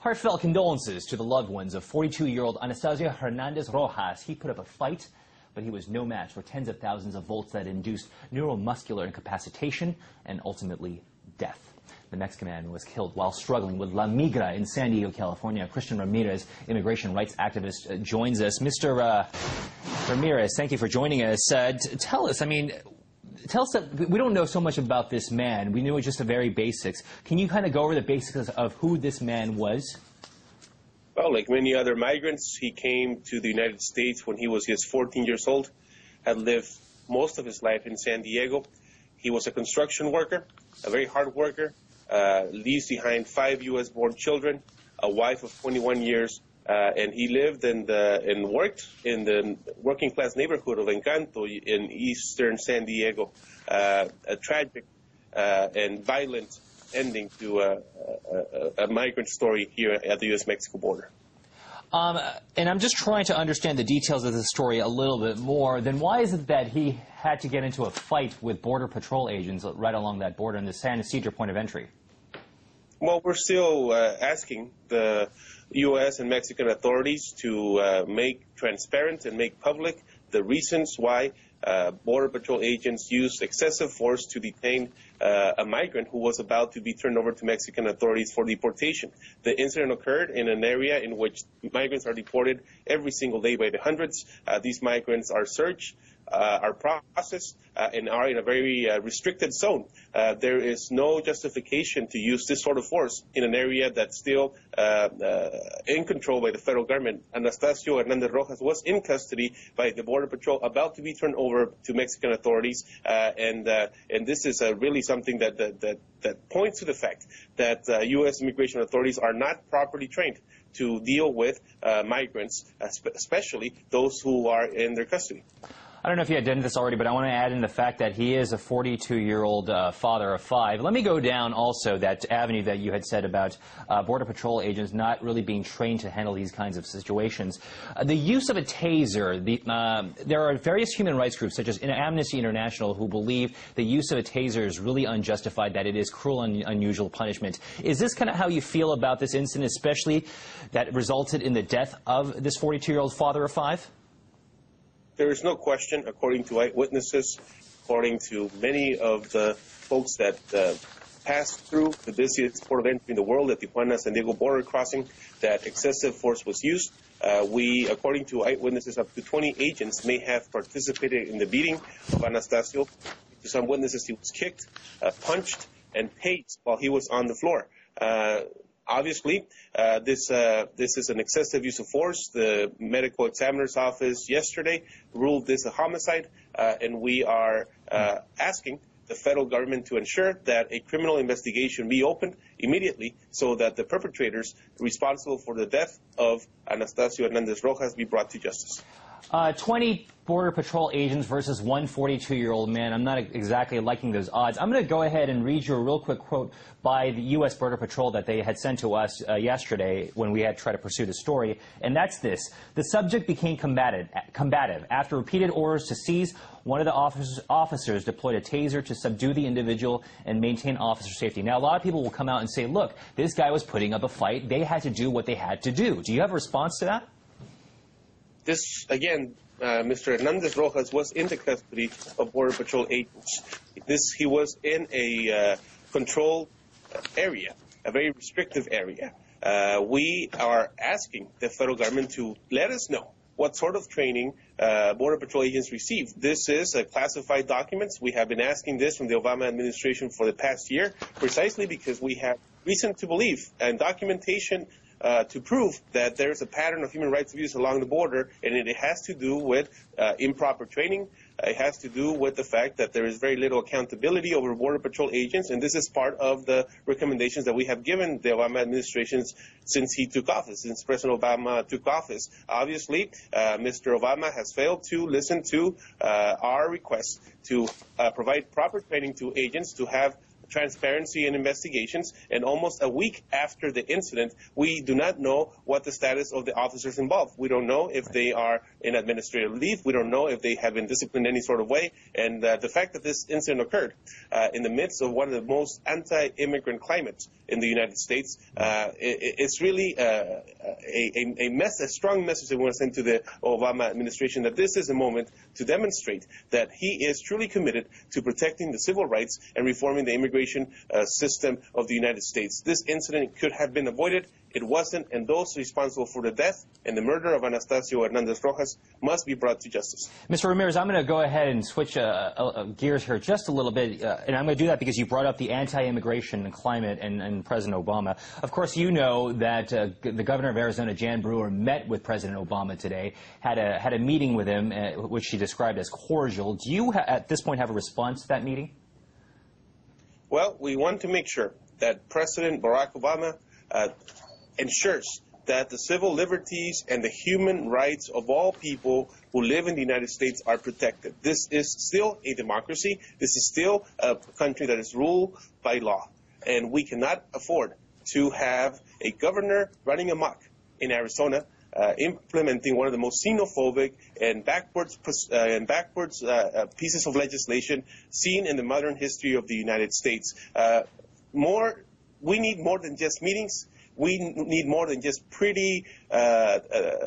Heartfelt condolences to the loved ones of 42-year-old Anastacio Hernandez Rojas. He put up a fight, but he was no match for tens of thousands of volts that induced neuromuscular incapacitation and ultimately death. The Mexican man was killed while struggling with La Migra in San Diego, California. Christian Ramirez, immigration rights activist, joins us. Mr. Ramirez, thank you for joining us. Tell us, that we don't know so much about this man. We knew just the very basics. Can you kind of go over the basics of who this man was? Well, like many other migrants, he came to the United States when he was just 14 years old, had lived most of his life in San Diego. He was a construction worker, a very hard worker, leaves behind 5 U.S.-born children, a wife of 21 years, and he lived and worked in the working-class neighborhood of Encanto in eastern San Diego. A tragic and violent ending to a migrant story here at the U.S.-Mexico border. And I'm just trying to understand the details of the story a little bit more. Then why is it that he had to get into a fight with Border Patrol agents right along that border in the San Ysidro point of entry? Well, we're still asking the U.S. and Mexican authorities to make transparent and make public the reasons why Border Patrol agents used excessive force to detain a migrant who was about to be turned over to Mexican authorities for deportation. The incident occurred in an area in which migrants are deported every single day by the hundreds. These migrants are searched, are processed, and are in a very restricted zone. There is no justification to use this sort of force in an area that's still in control by the federal government. Anastacio Hernandez Rojas was in custody by the Border Patrol, about to be turned over to Mexican authorities, and this is really something that points to the fact that U.S. immigration authorities are not properly trained to deal with migrants, especially those who are in their custody. I don't know if you had done this already, but I want to add in the fact that he is a 42-year-old father of 5. Let me go down also that avenue that you had said about Border Patrol agents not really being trained to handle these kinds of situations. The use of a taser, there are various human rights groups, such as Amnesty International, who believe the use of a taser is really unjustified, that it is cruel and unusual punishment. Is this kind of how you feel about this incident, especially that resulted in the death of this 42-year-old father of 5? There is no question, according to eyewitnesses, according to many of the folks that passed through the busiest port of entry in the world, the Tijuana-San Diego border crossing, that excessive force was used. According to eyewitnesses, up to 20 agents may have participated in the beating of Anastacio. To some witnesses, he was kicked, punched, and tased while he was on the floor. Obviously, this is an excessive use of force. The medical examiner's office yesterday ruled this a homicide, and we are asking the federal government to ensure that a criminal investigation be opened immediately so that the perpetrators responsible for the death of Anastacio Hernandez Rojas be brought to justice. 20 Border Patrol agents versus one 42-year-old man. I'm not exactly liking those odds. I'm going to go ahead and read you a real quick quote by the U.S. Border Patrol that they had sent to us yesterday when we had tried to pursue the story, and that's this. The subject became combative. After repeated orders to seize, one of the officers deployed a taser to subdue the individual and maintain officer safety. Now, a lot of people will come out and say, look, this guy was putting up a fight. They had to do what they had to do. Do you have a response to that? This, again, Mr. Hernandez Rojas was in the custody of Border Patrol agents. He was in a controlled area, a very restrictive area. We are asking the federal government to let us know what sort of training Border Patrol agents received. This is a classified document. We have been asking this from the Obama administration for the past year, precisely because we have reason to believe and documentation to prove that there's a pattern of human rights abuse along the border, and it has to do with improper training. It has to do with the fact that there is very little accountability over Border Patrol agents, and this is part of the recommendations that we have given the Obama administration since he took office, since President Obama took office. Obviously, Mr. Obama has failed to listen to our request to provide proper training to agents, to have transparency in investigations, and almost a week after the incident, we do not know what the status of the officers involved. We don't know if they are in administrative leave. We don't know if they have been disciplined in any sort of way. And the fact that this incident occurred in the midst of one of the most anti-immigrant climates in the United States. It's really a strong message that we want to send to the Obama administration that this is a moment to demonstrate that he is truly committed to protecting the civil rights and reforming the immigration system of the United States. This incident could have been avoided. It wasn't, and those responsible for the death and the murder of Anastasio Hernandez Rojas must be brought to justice. Mr. Ramirez, I'm going to go ahead and switch gears here just a little bit, and I'm going to do that because you brought up the anti-immigration climate and President Obama. Of course, you know that the governor of Arizona, Jan Brewer, met with President Obama today, had a meeting with him, which she described as cordial. Do you, at this point, have a response to that meeting? Well, we want to make sure that President Barack Obama ensures that the civil liberties and the human rights of all people who live in the United States are protected. This is still a democracy. This is still a country that is ruled by law. And we cannot afford to have a governor running amok in Arizona implementing one of the most xenophobic and backwards pieces of legislation seen in the modern history of the United States. We need more than just meetings. We need more than just pretty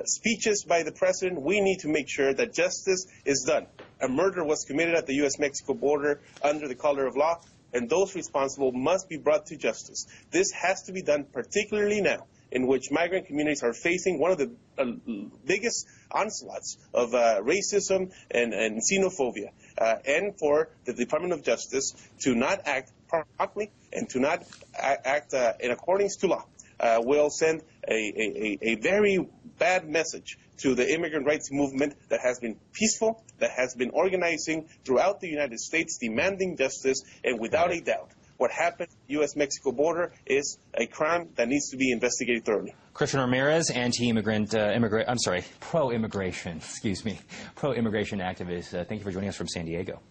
speeches by the president. We need to make sure that justice is done. A murder was committed at the U.S.-Mexico border under the color of law, and those responsible must be brought to justice. This has to be done particularly now, in which migrant communities are facing one of the biggest onslaughts of racism and xenophobia, and for the Department of Justice to not act promptly and to not act in accordance to law. Will send a very bad message to the immigrant rights movement that has been peaceful, that has been organizing throughout the United States, demanding justice, and without a doubt, what happened at the U.S.-Mexico border is a crime that needs to be investigated thoroughly. Christian Ramirez, pro-immigration activist. Thank you for joining us from San Diego.